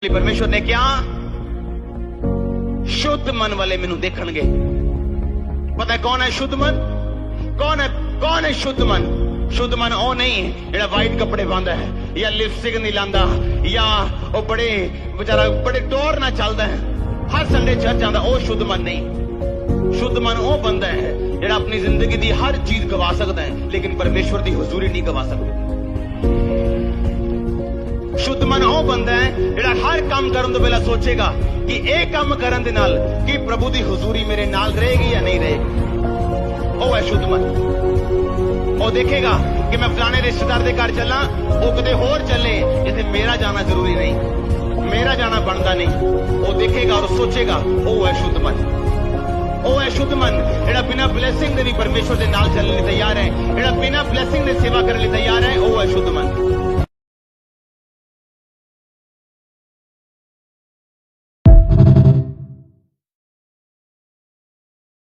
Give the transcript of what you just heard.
परमेश्वर ने क्या शुद्ध मन वाले मैनू देखणगे। पता है कौन है शुद्ध मन? कौन है शुद्ध मन? शुद्ध मन वो नहीं है जेड़ा वाइट कपड़े पांदा है या लिपस्टिक नहीं लांदा या वो बड़े बेचारा बड़े टोर ना चलदा है, हर संडे चर्च आंदा। वो शुद्ध मन नहीं। शुद्ध मन वो बंदा है जेड़ा अपनी जिंदगी दी हर चीज गवा सकता है लेकिन परमेश्वर दी हुजूरी नहीं गवा सकता। शुद्ध मन वो बंदा है जेड़ा हर काम करन तो पहला सोचेगा कि एक काम करन दे नाल कि प्रभु दी हुजूरी मेरे नाल रहेगी या नहीं रहेगी। वो है शुद्ध मन। वो देखेगा कि मैं फलाने रिश्तेदार दे घर चला, वो किते होर चले जिथे मेरा जाना जरूरी नहीं, मेरा जाना बनता नहीं। वो देखेगा और सोचेगा। वो है शुद्ध मन। वो है शुद्ध मन जेड़ा बिना ब्लेसिंग दे भी परमेश्वर दे नाल चलने तैयार है, जेड़ा बिना ब्लेसिंग दे सेवा करने तैयार है। वो है शुद्ध मन।